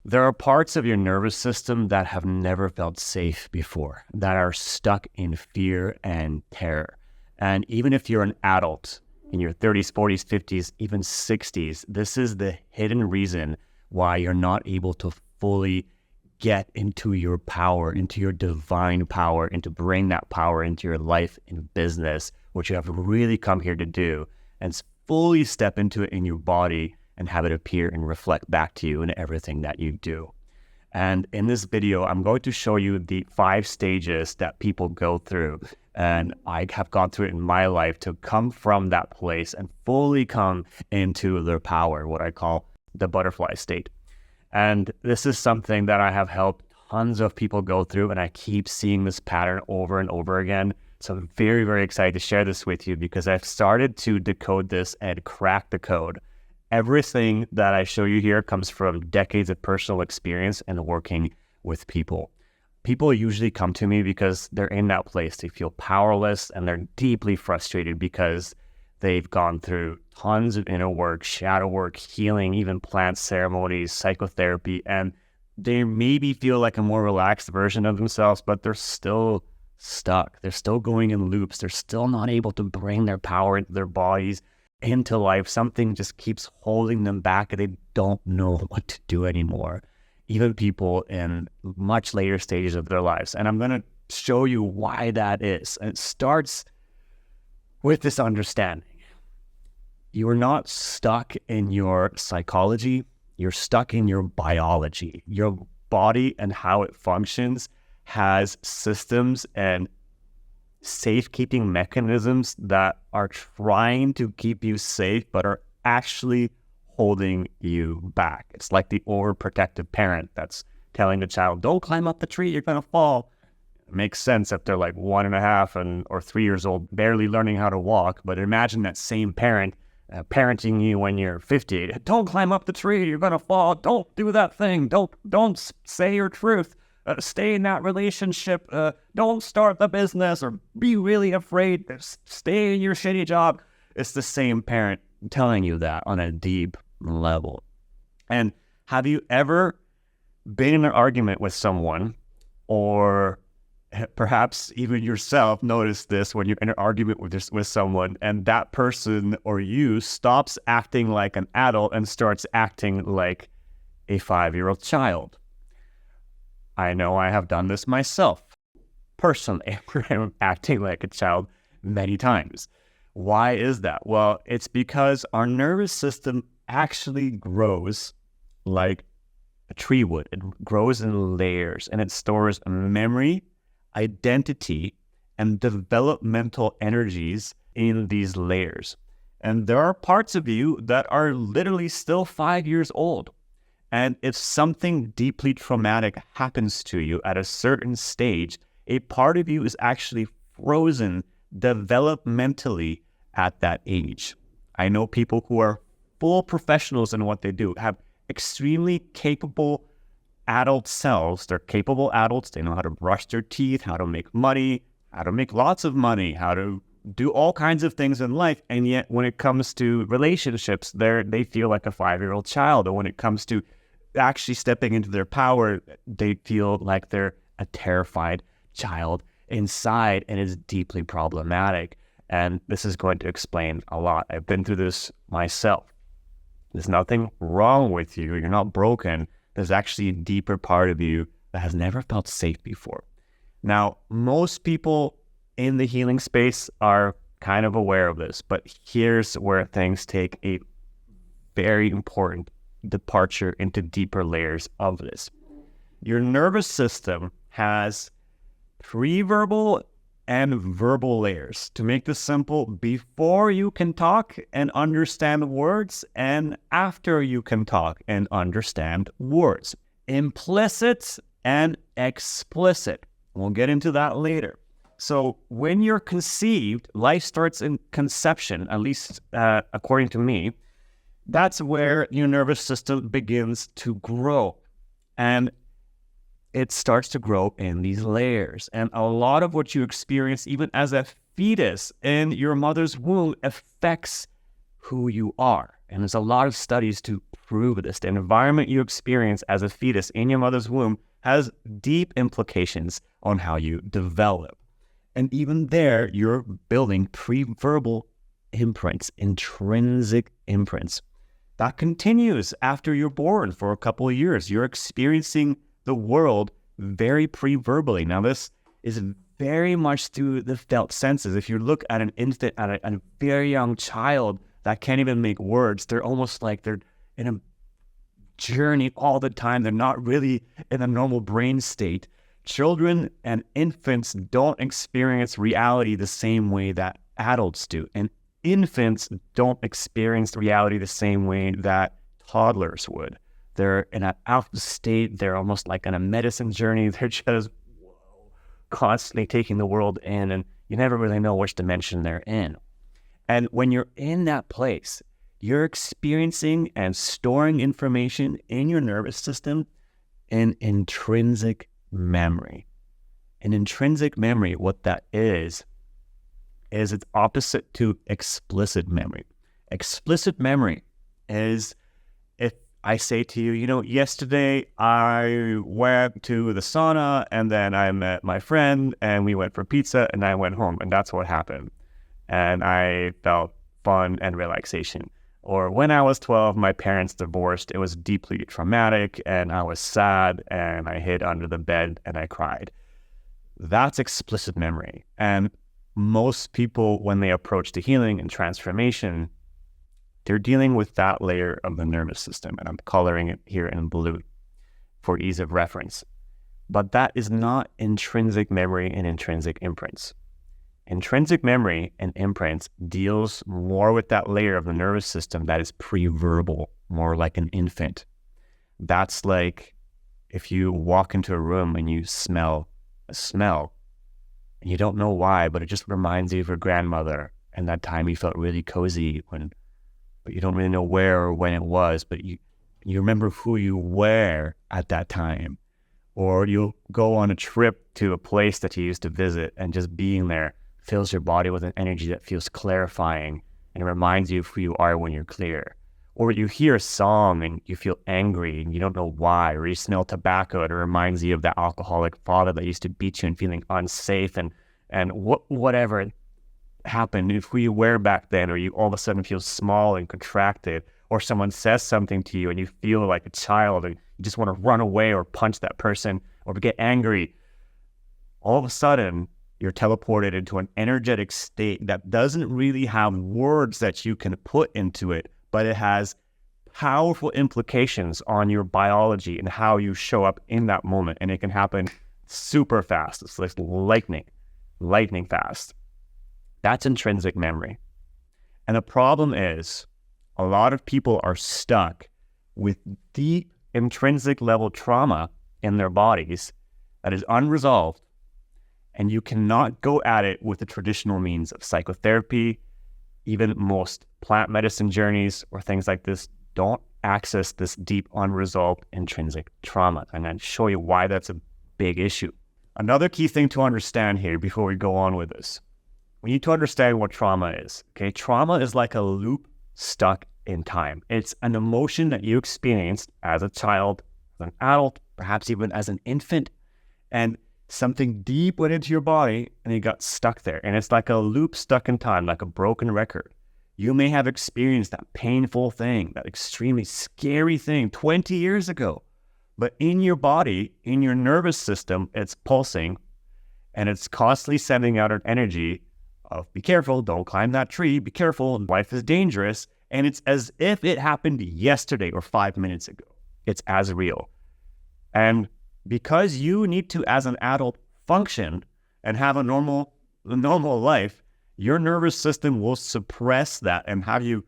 There are parts of your nervous system that have never felt safe before, that are stuck in fear and terror. And even if you're an adult in your 30s, 40s, 50s, even 60s, this is the hidden reason why you're not able to fully get into your power, into your divine power, and to bring that power into your life and business, which you have really come here to do, and fully step into it in your body and have it appear and reflect back to you in everything that you do. And in this video, I'm going to show you the 5 stages that people go through. And I have gone through it in my life to come from that place and fully come into their power, what I call the butterfly state. And this is something that I have helped tons of people go through, and I keep seeing this pattern over and over again. So I'm very, very excited to share this with you because I've started to decode this and crack the code. Everything that I show you here comes from decades of personal experience and working with people. People usually come to me because they're in that place. They feel powerless and they're deeply frustrated because they've gone through tons of inner work, shadow work, healing, even plant ceremonies, psychotherapy, and they maybe feel like a more relaxed version of themselves, but they're still stuck. They're still going in loops. They're still not able to bring their power into their bodies, into life. Something just keeps holding them back and they don't know what to do anymore. Even people in much later stages of their lives. And I'm going to show you why that is. And it starts with this understanding. You're not stuck in your psychology. You're stuck in your biology. Your body and how it functions has systems and safekeeping mechanisms that are trying to keep you safe, but are actually holding you back. It's like the overprotective parent that's telling the child, don't climb up the tree, you're going to fall. It makes sense if they're like 1.5 or 3 years old, barely learning how to walk. But imagine that same parent parenting you when you're 50. Don't climb up the tree, you're going to fall. Don't do that thing. Don't say your truth. Stay in that relationship. Don't start the business or be really afraid. Stay in your shitty job. It's the same parent telling you that on a deep level. And have you ever been in an argument with someone, or perhaps even yourself noticed this when you're in an argument with someone and that person or you stops acting like an adult and starts acting like a 5-year-old child? I know I have done this myself, personally. I'm acting like a child many times. Why is that? Well, it's because our nervous system actually grows like a tree would. It grows in layers, and it stores memory, identity, and developmental energies in these layers. And there are parts of you that are literally still 5 years old. And if something deeply traumatic happens to you at a certain stage, a part of you is actually frozen developmentally at that age. I know people who are full professionals in what they do, have extremely capable adult selves. They're capable adults. They know how to brush their teeth, how to make money, how to make lots of money, how to do all kinds of things in life. And yet when it comes to relationships, they feel like a 5-year-old child. Or when it comes to actually stepping into their power, they feel like they're a terrified child inside, and it's deeply problematic. And this is going to explain a lot. I've been through this myself. There's nothing wrong with you. You're not broken. There's actually a deeper part of you that has never felt safe before. Now, most people in the healing space are kind of aware of this, but here's where things take a very important departure into deeper layers of this. Your nervous system has pre-verbal and verbal layers. To make this simple, before you can talk and understand words, and after you can talk and understand words. Implicit and explicit. We'll get into that later. So when you're conceived, life starts in conception, at least according to me. That's where your nervous system begins to grow. And it starts to grow in these layers. And a lot of what you experience, even as a fetus in your mother's womb, affects who you are. And there's a lot of studies to prove this. The environment you experience as a fetus in your mother's womb has deep implications on how you develop. And even there, you're building pre-verbal imprints, intrinsic imprints. That continues after you're born for a couple of years. You're experiencing the world very pre-verbally. Now, this is very much through the felt senses. If you look at an infant, at a very young child that can't even make words, they're almost like they're in a journey all the time. They're not really in a normal brain state. Children and infants don't experience reality the same way that adults do. And infants don't experience reality the same way that toddlers would. They're in an alpha state. They're almost like on a medicine journey. They're just constantly taking the world in, and you never really know which dimension they're in. And when you're in that place, you're experiencing and storing information in your nervous system in intrinsic memory. In intrinsic memory, what that is it's opposite to explicit memory. Explicit memory is if I say to you, yesterday I went to the sauna and then I met my friend and we went for pizza and I went home and that's what happened. And I felt fun and relaxation. Or when I was 12, my parents divorced. It was deeply traumatic and I was sad and I hid under the bed and I cried. That's explicit memory. And most people, when they approach the healing and transformation, they're dealing with that layer of the nervous system. And I'm coloring it here in blue for ease of reference. But that is not intrinsic memory and intrinsic imprints. Intrinsic memory and imprints deals more with that layer of the nervous system that is pre-verbal, more like an infant. That's like if you walk into a room and you smell a smell, and you don't know why, but it just reminds you of your grandmother and that time you felt really cozy but you don't really know where or when it was, but you remember who you were at that time. Or you'll go on a trip to a place that you used to visit and just being there fills your body with an energy that feels clarifying and reminds you of who you are when you're clear. Or you hear a song and you feel angry and you don't know why, or you smell tobacco and it reminds you of that alcoholic father that used to beat you and feeling unsafe and whatever happened, if who you were back then, or you all of a sudden feel small and contracted, or someone says something to you and you feel like a child and you just want to run away or punch that person or get angry. All of a sudden, you're teleported into an energetic state that doesn't really have words that you can put into it, but it has powerful implications on your biology and how you show up in that moment. And it can happen super fast. It's like lightning fast. That's intrinsic memory. And the problem is a lot of people are stuck with deep intrinsic level trauma in their bodies that is unresolved. And you cannot go at it with the traditional means of psychotherapy. Even most plant medicine journeys or things like this don't access this deep unresolved intrinsic trauma. And I'll show you why that's a big issue. Another key thing to understand here before we go on with this, we need to understand what trauma is. Okay, trauma is like a loop stuck in time. It's an emotion that you experienced as a child, as an adult, perhaps even as an infant, and something deep went into your body and you got stuck there. And it's like a loop stuck in time, like a broken record. You may have experienced that painful thing, that extremely scary thing 20 years ago. But in your body, in your nervous system, it's pulsing and it's constantly sending out an energy of be careful, don't climb that tree, be careful, life is dangerous. And it's as if it happened yesterday or 5 minutes ago. It's as real. And because you need to, as an adult, function and have a normal life, your nervous system will suppress that and have you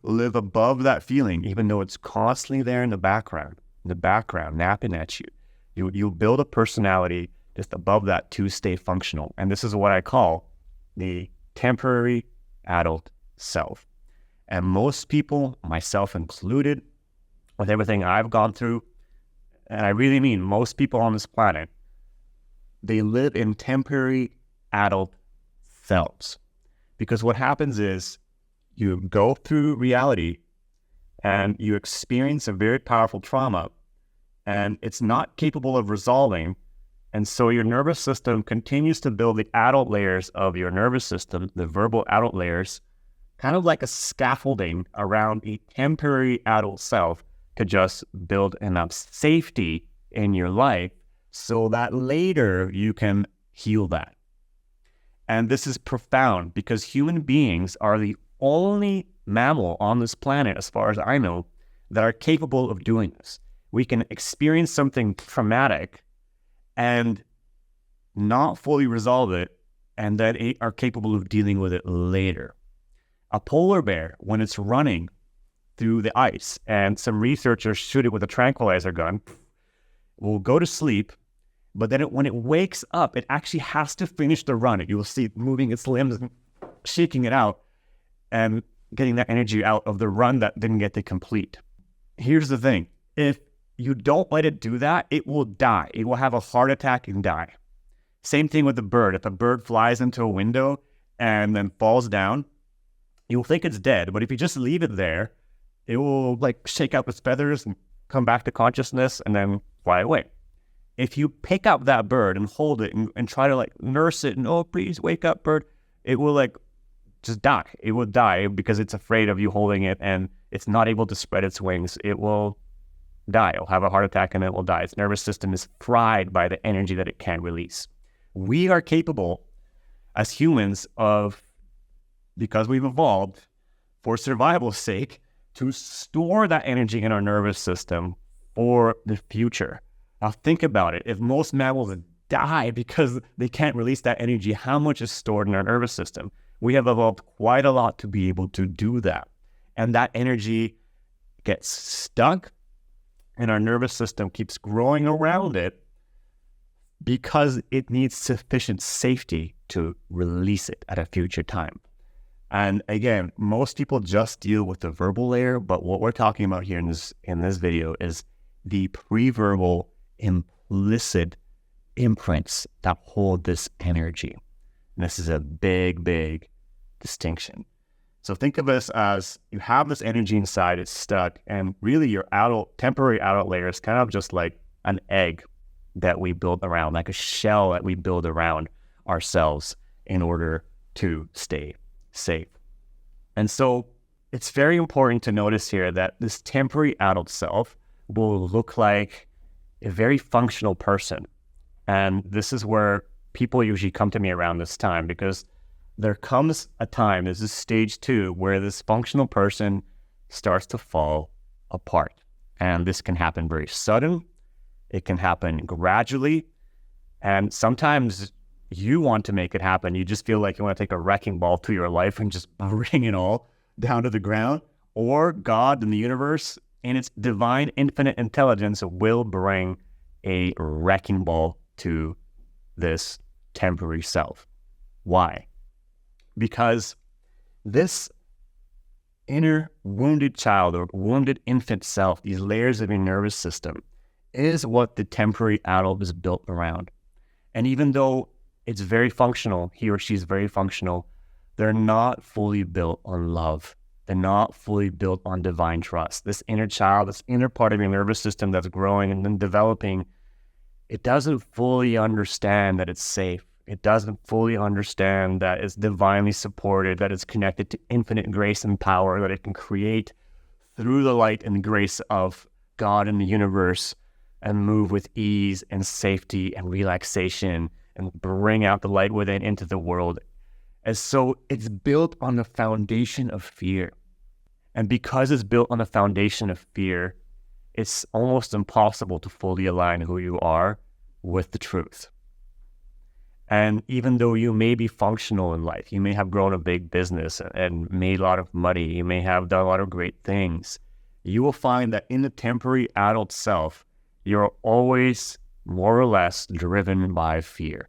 live above that feeling, even though it's constantly there in the background, napping at you. You'll build a personality just above that to stay functional. And this is what I call the temporary adult self. And most people, myself included, with everything I've gone through, and I really mean most people on this planet, they live in temporary adult selves. Because what happens is you go through reality and you experience a very powerful trauma and it's not capable of resolving. And so your nervous system continues to build the adult layers of your nervous system, the verbal adult layers, kind of like a scaffolding around a temporary adult self to just build enough safety in your life so that later you can heal that. And this is profound because human beings are the only mammal on this planet, as far as I know, that are capable of doing this. We can experience something traumatic and not fully resolve it, and then are capable of dealing with it later. A polar bear, when it's running through the ice and some researchers shoot it with a tranquilizer gun, will go to sleep, but then when it wakes up, it actually has to finish the run. You will see it moving its limbs, shaking it out, and getting that energy out of the run that didn't get to complete. Here's the thing. If you don't let it do that, it will die. It will have a heart attack and die. Same thing with the bird. If a bird flies into a window and then falls down, you'll think it's dead. But if you just leave it there, it will like shake out its feathers and come back to consciousness and then fly away. If you pick up that bird and hold it and try to like nurse it and, oh, please wake up, bird, it will like just die. It will die because it's afraid of you holding it and it's not able to spread its wings. It will die. It'll have a heart attack and it will die. Its nervous system is fried by the energy that it can't release. We are capable as humans of, because we've evolved for survival's sake, to store that energy in our nervous system for the future. Now think about it. If most mammals die because they can't release that energy, how much is stored in our nervous system? We have evolved quite a lot to be able to do that. And that energy gets stuck and our nervous system keeps growing around it because it needs sufficient safety to release it at a future time. And again, most people just deal with the verbal layer, but what we're talking about here in this video is the pre-verbal implicit imprints that hold this energy. And this is a big, big distinction. So think of this as you have this energy inside, it's stuck, and really your temporary adult layer is kind of just like an egg that we build around, like a shell that we build around ourselves in order to stay safe. And so it's very important to notice here that this temporary adult self will look like a very functional person. And this is where people usually come to me around this time, because there comes a time, this is stage 2, where this functional person starts to fall apart. And this can happen very sudden. It can happen gradually. And sometimes you want to make it happen. You just feel like you want to take a wrecking ball to your life and just bring it all down to the ground. Or God and the universe, in its divine infinite intelligence, will bring a wrecking ball to this temporary self. Why? Because this inner wounded child or wounded infant self, these layers of your nervous system, is what the temporary adult is built around. And even though it's very functional, he or she is very functional, they're not fully built on love. They're not fully built on divine trust. This inner child, this inner part of your nervous system that's growing and then developing, it doesn't fully understand that it's safe. It doesn't fully understand that it's divinely supported, that it's connected to infinite grace and power, that it can create through the light and grace of God and the universe and move with ease and safety and relaxation and bring out the light within into the world. And so it's built on the foundation of fear. And because it's built on the foundation of fear, it's almost impossible to fully align who you are with the truth. And even though you may be functional in life, you may have grown a big business and made a lot of money, you may have done a lot of great things, you will find that in the temporary adult self, you're always more or less driven by fear.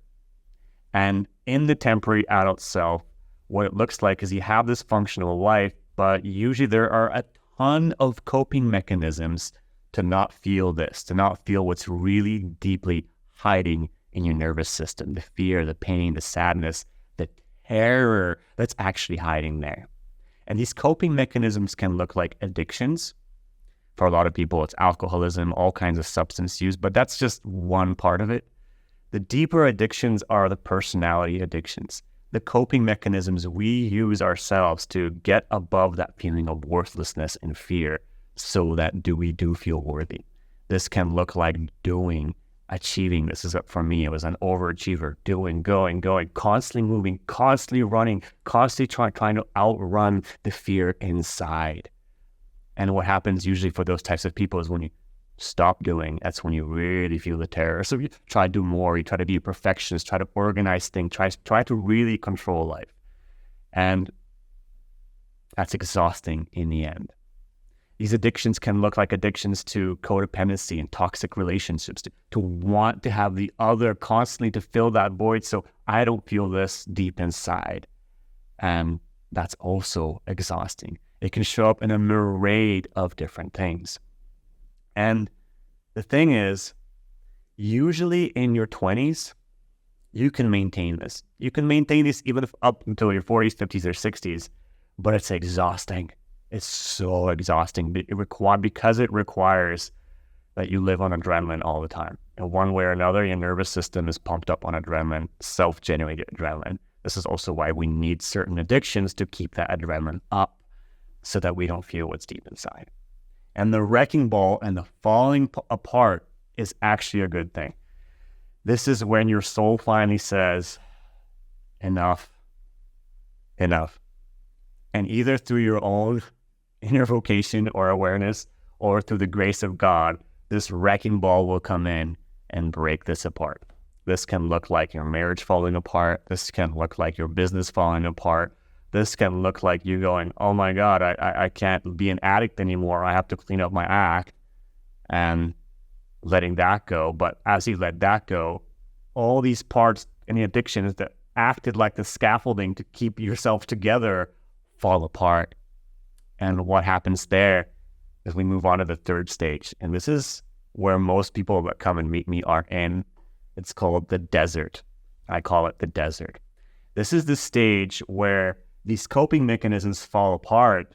And in the temporary adult self, what it looks like is you have this functional life, but usually there are a ton of coping mechanisms to not feel this, to not feel what's really deeply hiding in your nervous system, the fear, the pain, the sadness, the terror that's actually hiding there. And these coping mechanisms can look like addictions, For a lot of people, it's alcoholism, all kinds of substance use, but that's just one part of it. The deeper addictions are the personality addictions, the coping mechanisms we use ourselves to get above that feeling of worthlessness and fear so that we do feel worthy. This can look like doing, achieving. This is for me. It was an overachiever, doing, going, constantly moving, constantly running, constantly trying to outrun the fear inside. And what happens usually for those types of people is when you stop doing, that's when you really feel the terror. So you try to do more, you try to be a perfectionist, try to organize things, try to really control life. And that's exhausting in the end. These addictions can look like addictions to codependency and toxic relationships, to want to have the other constantly to fill that void so I don't feel this deep inside. And that's also exhausting. It can show up in a myriad of different things. And the thing is, usually in your 20s, you can maintain this. You can maintain this even if up until your 40s, 50s, or 60s, but it's exhausting. It's so exhausting because it requires that you live on adrenaline all the time. In one way or another, your nervous system is pumped up on adrenaline, self-generated adrenaline. This is also why we need certain addictions to keep that adrenaline up so that we don't feel what's deep inside. And the wrecking ball and the falling apart is actually a good thing. This is when your soul finally says, enough. And either through your own inner vocation or awareness, or through the grace of God, this wrecking ball will come in and break this apart. This can look like your marriage falling apart. This can look like your business falling apart. This can look like you going, oh my God, I can't be an addict anymore. I have to clean up my act, and letting that go. But as you let that go, all these parts in the addictions that acted like the scaffolding to keep yourself together fall apart. And what happens there is we move on to the third stage. And this is where most people that come and meet me are in. It's called the desert. I call it the desert. This is the stage where these coping mechanisms fall apart,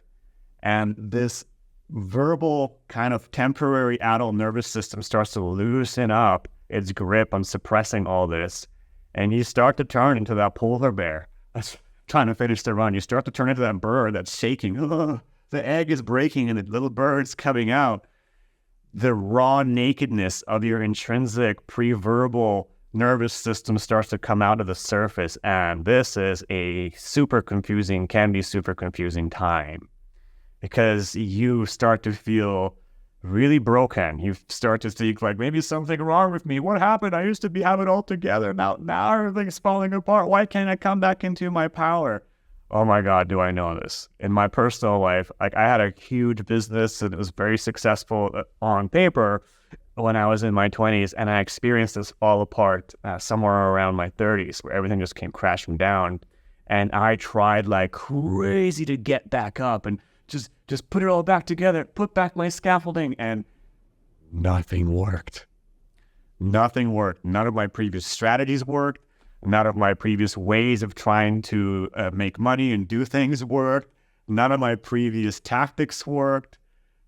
and this verbal kind of temporary adult nervous system starts to loosen up its grip on suppressing all this. And you start to turn into that polar bear that's trying to finish the run. You start to turn into that bird that's shaking. The egg is breaking and the little bird's coming out. The raw nakedness of your intrinsic pre-verbal nervous system starts to come out of the surface. And this is can be super confusing time, because you start to feel really broken. You start to think like, maybe something wrong with me. What happened? I used to have it all together. Now everything's falling apart. Why can't I come back into my power? Oh my God, do I know this? In my personal life, like I had a huge business and it was very successful on paper when I was in my 20s, and I experienced this fall apart somewhere around my 30s, where everything just came crashing down. And I tried like crazy to get back up and just put it all back together, put back my scaffolding, and nothing worked. Nothing worked. None of my previous strategies worked. None of my previous ways of trying to make money and do things worked. None of my previous tactics worked.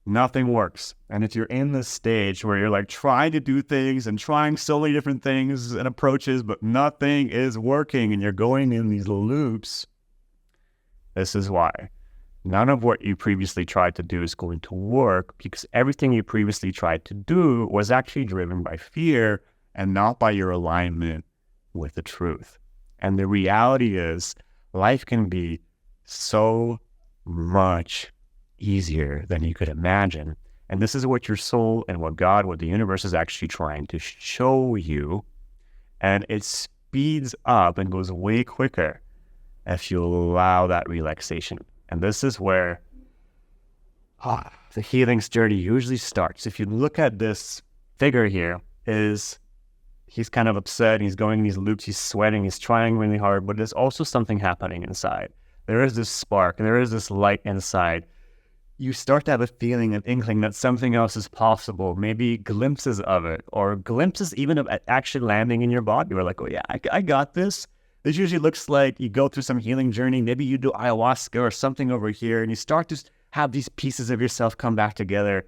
Nothing works. And if you're in this stage where you're like trying to do things and trying so many different things and approaches, but nothing is working, and you're going in these loops, this is why. None of what you previously tried to do is going to work, because everything you previously tried to do was actually driven by fear and not by your alignment with the truth. And the reality is, life can be so much easier than you could imagine. And this is what your soul and what God, what the universe is actually trying to show you. And it speeds up and goes way quicker if you allow that relaxation. And this is where the healing journey usually starts. If you look at this figure here, he's kind of upset, he's going in these loops, he's sweating, he's trying really hard, but there's also something happening inside. There is this spark, there is this light inside. You start to have a feeling, an inkling that something else is possible, maybe glimpses of it, or glimpses even of it actually landing in your body. You're like, oh yeah, I got this. This usually looks like you go through some healing journey, maybe you do ayahuasca or something over here, and you start to have these pieces of yourself come back together.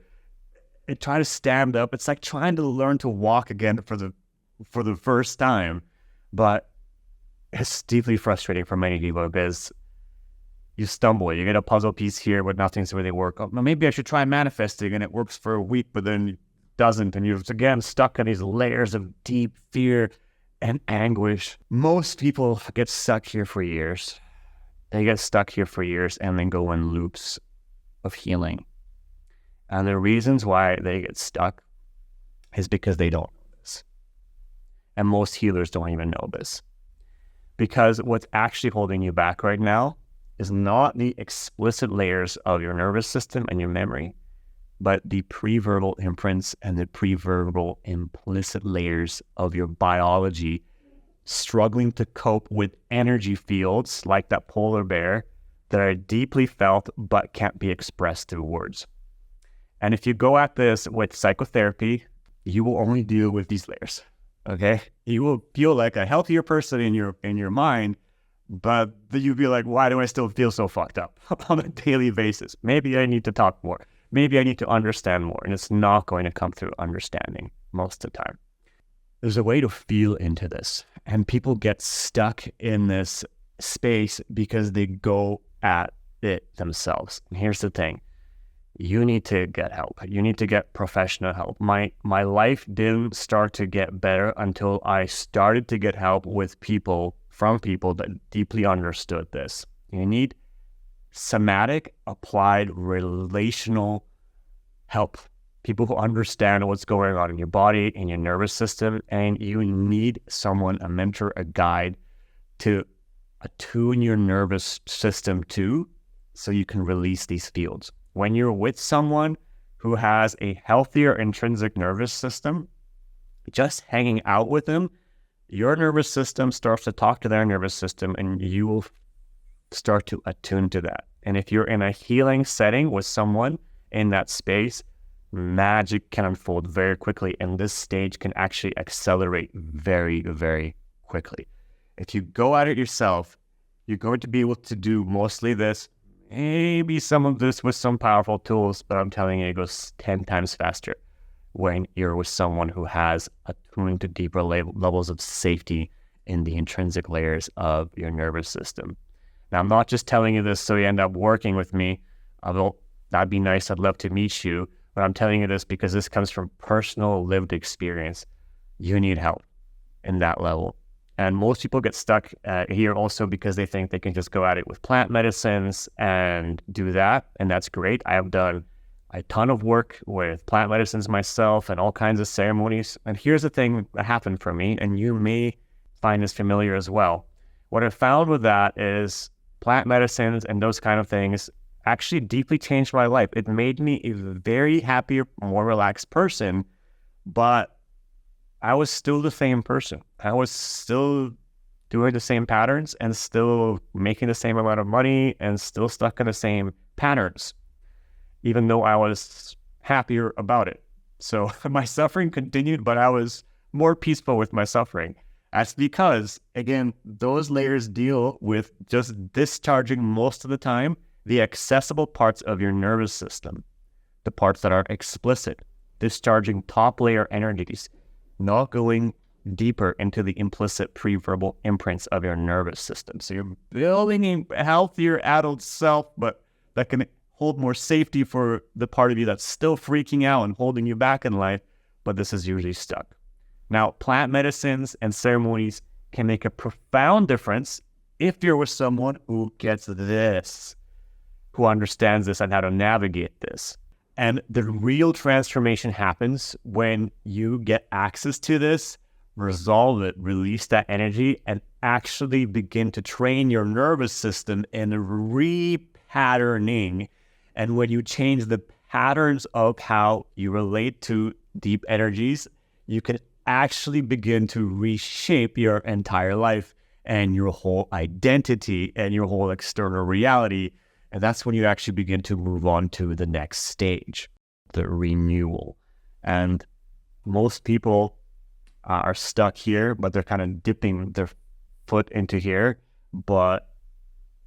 and try to stand up. It's like trying to learn to walk again for the first time. But it's deeply frustrating for many people because you stumble, you get a puzzle piece here, but nothing's really work. Oh, maybe I should try manifesting, and it works for a week, but then it doesn't, and you're again stuck in these layers of deep fear and anguish. Most people get stuck here for years. They get stuck here for years and then go in loops of healing. And the reasons why they get stuck is because they don't know this. And most healers don't even know this. Because what's actually holding you back right now is not the explicit layers of your nervous system and your memory, but the pre-verbal imprints and the pre-verbal implicit layers of your biology struggling to cope with energy fields like that polar bear that are deeply felt but can't be expressed through words. And if you go at this with psychotherapy, you will only deal with these layers, okay? You will feel like a healthier person in your mind, but you'll be like, why do I still feel so fucked up on a daily basis? Maybe I need to talk more. Maybe I need to understand more. And it's not going to come through understanding most of the time. There's a way to feel into this. And people get stuck in this space because they go at it themselves. And here's the thing. You need to get help. You need to get professional help. My life didn't start to get better until I started to get help from people that deeply understood this. You need somatic, applied, relational help. People who understand what's going on in your body, in your nervous system, and you need someone, a mentor, a guide to attune your nervous system to so you can release these fields. When you're with someone who has a healthier intrinsic nervous system, just hanging out with them, your nervous system starts to talk to their nervous system and you will start to attune to that. And if you're in a healing setting with someone in that space, magic can unfold very quickly, and this stage can actually accelerate very, very quickly. If you go at it yourself, you're going to be able to do mostly this, maybe some of this with some powerful tools, but I'm telling you, it goes 10 times faster when you're with someone who has attuned to deeper levels of safety in the intrinsic layers of your nervous system. Now, I'm not just telling you this so you end up working with me, although that'd be nice, I'd love to meet you. But I'm telling you this because this comes from personal lived experience. You need help in that level. And most people get stuck here also because they think they can just go at it with plant medicines and do that. And that's great. I have done a ton of work with plant medicines myself and all kinds of ceremonies. And here's the thing that happened for me, and you may find this familiar as well. What I found with that is plant medicines and those kind of things actually deeply changed my life. It made me a very happier, more relaxed person, but I was still the same person. I was still doing the same patterns and still making the same amount of money and still stuck in the same patterns, even though I was happier about it. So my suffering continued, but I was more peaceful with my suffering. That's because, again, those layers deal with just discharging most of the time the accessible parts of your nervous system, the parts that are explicit, discharging top layer energies, not going deeper into the implicit pre-verbal imprints of your nervous system. So you're building a healthier adult self, but that can hold more safety for the part of you that's still freaking out and holding you back in life, but this is usually stuck. Now, plant medicines and ceremonies can make a profound difference if you're with someone who gets this, who understands this and how to navigate this. And the real transformation happens when you get access to this, resolve it, release that energy, and actually begin to train your nervous system in repatterning. And when you change the patterns of how you relate to deep energies, you can actually begin to reshape your entire life and your whole identity and your whole external reality. And that's when you actually begin to move on to the next stage, the renewal. And most people are stuck here, but they're kind of dipping their foot into here. But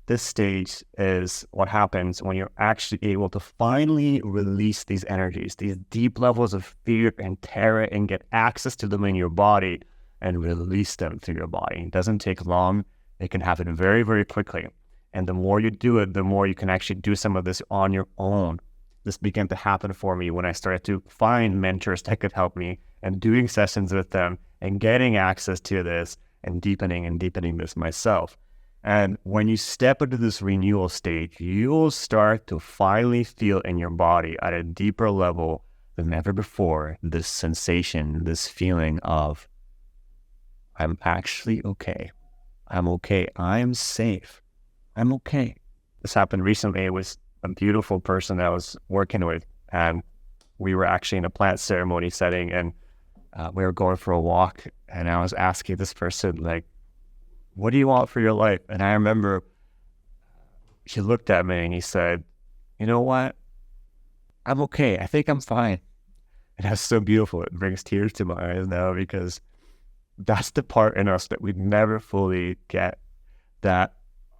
This stage is what happens when you're actually able to finally release these energies, these deep levels of fear and terror, and get access to them in your body and release them through your body. It doesn't take long. It can happen very, very quickly. And the more you do it, the more you can actually do some of this on your own. This began to happen for me when I started to find mentors that could help me, and doing sessions with them and getting access to this and deepening this myself. And when you step into this renewal stage, you'll start to finally feel in your body at a deeper level than ever before, this sensation, this feeling of, I'm actually okay. I'm okay. I'm safe. I'm okay. This happened recently. It was a beautiful person that I was working with, and we were actually in a plant ceremony setting, and we were going for a walk, and I was asking this person, like, what do you want for your life? And I remember he looked at me and he said, you know what? I'm okay. I think I'm fine. And that's so beautiful. It brings tears to my eyes now, because that's the part in us that we never fully get, that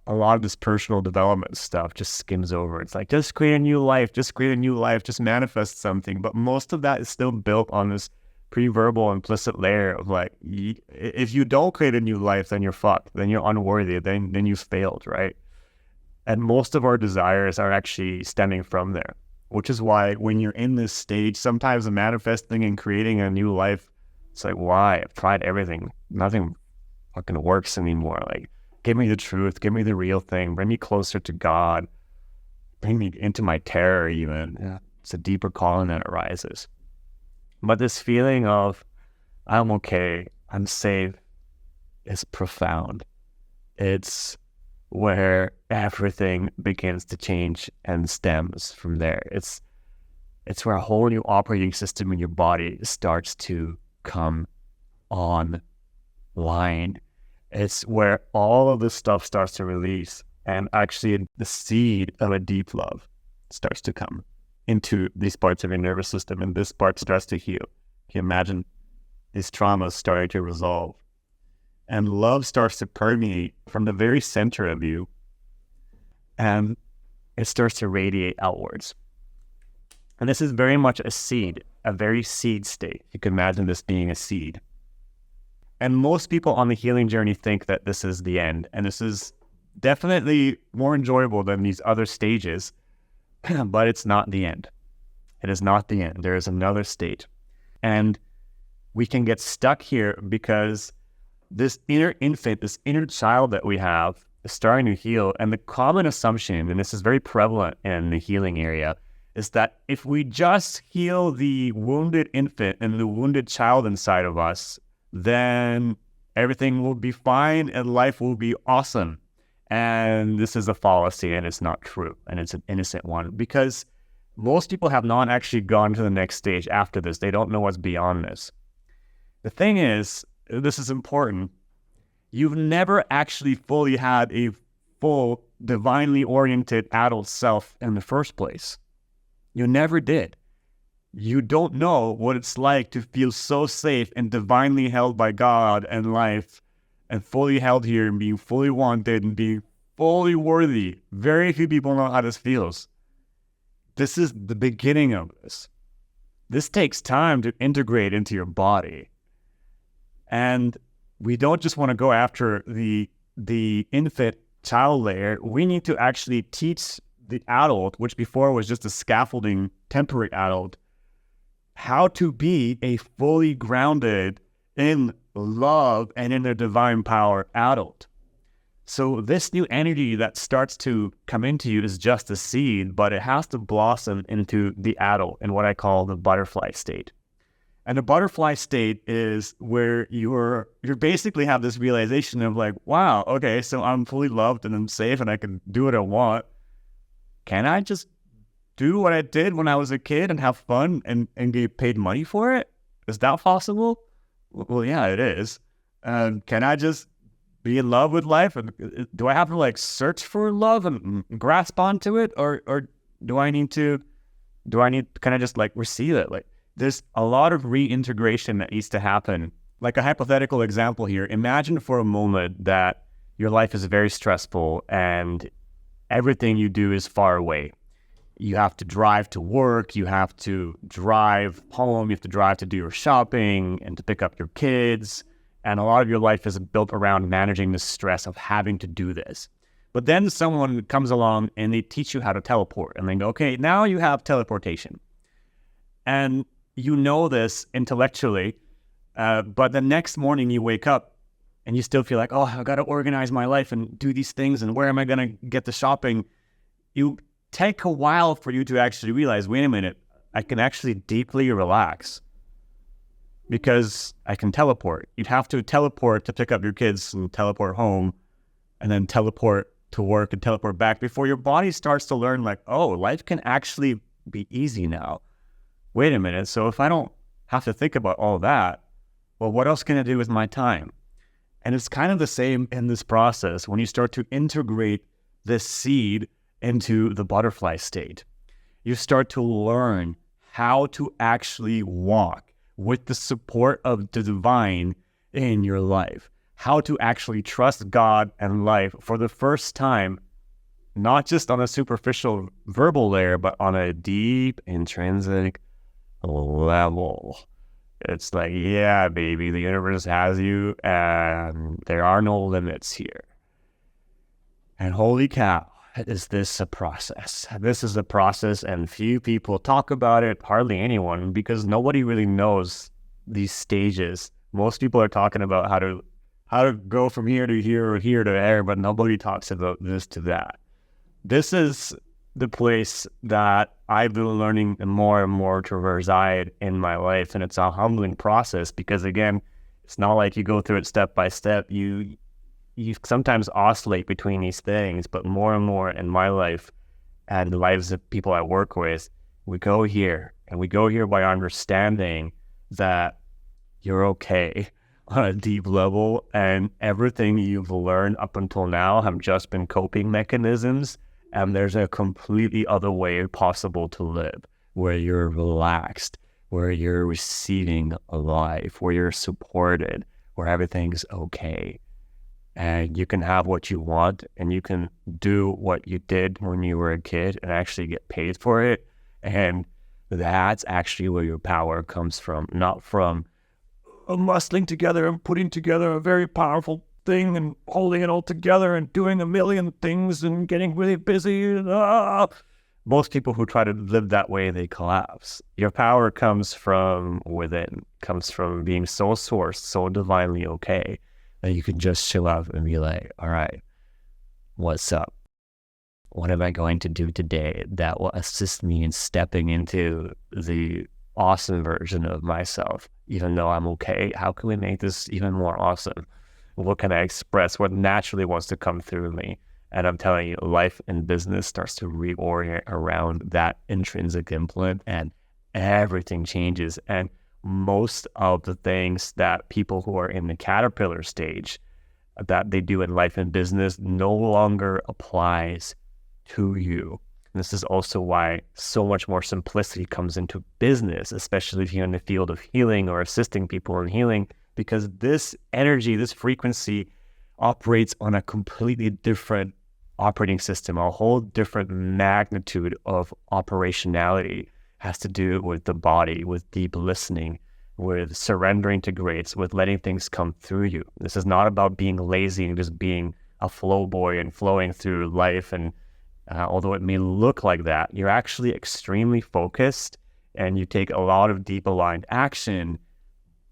a lot of this personal development stuff just skims over. It's like, just create a new life, just create a new life, just manifest something. But most of that is still built on this pre-verbal implicit layer of like, if you don't create a new life, then you're fucked, then you're unworthy, then you failed, right? And most of our desires are actually stemming from there, which is why when you're in this stage, sometimes manifesting and creating a new life, it's like, why? I've tried everything. Nothing fucking works anymore. Like, give me the truth, give me the real thing, bring me closer to God, bring me into my terror even. Yeah. It's a deeper calling that arises. But this feeling of, I'm okay, I'm safe, is profound. It's where everything begins to change and stems from there. It's where a whole new operating system in your body starts to come online. It's where all of this stuff starts to release, and actually the seed of a deep love starts to come into these parts of your nervous system, and this part starts to heal. Can you imagine these traumas starting to resolve? And love starts to permeate from the very center of you, and it starts to radiate outwards. And this is very much a seed, a very seed state. You can imagine this being a seed. And most people on the healing journey think that this is the end, and this is definitely more enjoyable than these other stages. But it's not the end. It is not the end. There is another state. And we can get stuck here because this inner infant, this inner child that we have is starting to heal. And the common assumption, and this is very prevalent in the healing area, is that if we just heal the wounded infant and the wounded child inside of us, then everything will be fine and life will be awesome. And this is a fallacy, and it's not true, and it's an innocent one, because most people have not actually gone to the next stage after this. They don't know what's beyond this. The thing is, this is important, you've never actually fully had a full, divinely oriented adult self in the first place. You never did. You don't know what it's like to feel so safe and divinely held by God and life, and fully held here and being fully wanted and being fully worthy. Very few people know how this feels. This is the beginning of this. This takes time to integrate into your body. And we don't just want to go after the infant child layer. We need to actually teach the adult, which before was just a scaffolding temporary adult, how to be a fully grounded in love and in their divine power adult. So this new energy that starts to come into you is just a seed, but it has to blossom into the adult in what I call the butterfly state. And the butterfly state is where you basically have this realization of like, wow, okay, so I'm fully loved and I'm safe and I can do what I want. Can I just do what I did when I was a kid and have fun and get paid money for it? Is that possible? Well, yeah, it is. Can I just be in love with life? And do I have to like search for love and grasp onto it? Or can I just like receive it? Like, there's a lot of reintegration that needs to happen. Like a hypothetical example here, imagine for a moment that your life is very stressful and everything you do is far away. You have to drive to work, you have to drive home, you have to drive to do your shopping and to pick up your kids. And a lot of your life is built around managing the stress of having to do this. But then someone comes along and they teach you how to teleport. And they go, okay, now you have teleportation. And you know this intellectually, but the next morning you wake up and you still feel like, oh, I've got to organize my life and do these things. And where am I going to get the shopping? You take a while for you to actually realize, wait a minute, I can actually deeply relax because I can teleport. You'd have to teleport to pick up your kids and teleport home and then teleport to work and teleport back before your body starts to learn like, oh, life can actually be easy now. Wait a minute. So if I don't have to think about all that, well, what else can I do with my time? And it's kind of the same in this process when you start to integrate this seed into the butterfly state. You start to learn how to actually walk with the support of the divine in your life, how to actually trust God and life for the first time, not just on a superficial verbal layer, but on a deep intrinsic level. It's like, yeah, baby, the universe has you and there are no limits here. And holy cow, is this a process? This is a process, and few people talk about it, hardly anyone, because nobody really knows these stages. Most people are talking about how to go from here to here or here to there, but nobody talks about this to that. This is the place that I've been learning more and more to reside in my life, and it's a humbling process because, again, it's not like you go through it step by step. You sometimes oscillate between these things, but more and more in my life and the lives of people I work with, we go here, and we go here by understanding that you're okay on a deep level, and everything you've learned up until now have just been coping mechanisms, and there's a completely other way possible to live, where you're relaxed, where you're receiving a life, where you're supported, where everything's okay. And you can have what you want, and you can do what you did when you were a kid and actually get paid for it. And that's actually where your power comes from, not from muscling together and putting together a very powerful thing and holding it all together and doing a million things and getting really busy. Most people who try to live that way, they collapse. Your power comes from within, comes from being so sourced, so divinely okay, that you can just chill out and be like, all right, what's up? What am I going to do today that will assist me in stepping into the awesome version of myself? Even though I'm okay, how can we make this even more awesome? What can I express? What naturally wants to come through me? And I'm telling you, life and business starts to reorient around that intrinsic input, and everything changes. And most of the things that people who are in the caterpillar stage that they do in life and business no longer applies to you. And this is also why so much more simplicity comes into business, especially if you're in the field of healing or assisting people in healing, because this energy, this frequency operates on a completely different operating system, a whole different magnitude of operationality. Has to do with the body, with deep listening, with surrendering to grace, with letting things come through you. This is not about being lazy and just being a flow boy and flowing through life. And although it may look like that, you're actually extremely focused and you take a lot of deep aligned action,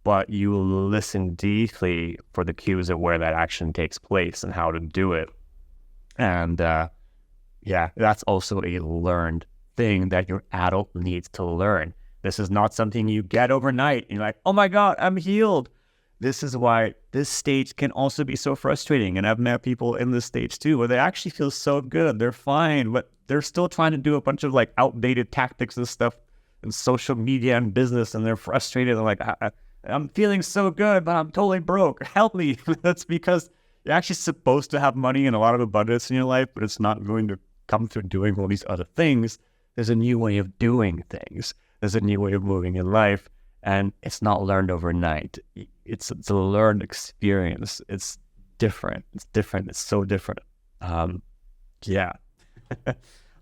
but you listen deeply for the cues of where that action takes place and how to do it. And that's also a learned thing that your adult needs to learn. This is not something you get overnight. You're like, oh my God, I'm healed. This is why this stage can also be so frustrating. And I've met people in this stage too, where they actually feel so good. They're fine, but they're still trying to do a bunch of like outdated tactics and stuff in social media and business. And they're frustrated. They're like, I'm feeling so good, but I'm totally broke. Help me. That's because you're actually supposed to have money and a lot of abundance in your life, but it's not going to come through doing all these other things. There's a new way of doing things. There's a new way of moving in life, and it's not learned overnight. It's a learned experience. It's different. It's different. It's so different. Yeah.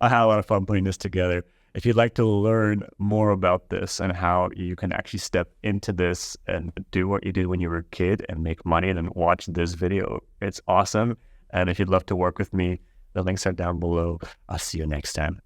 I had a lot of fun putting this together. If you'd like to learn more about this and how you can actually step into this and do what you did when you were a kid and make money, then watch this video. It's awesome. And if you'd love to work with me, the links are down below. I'll see you next time.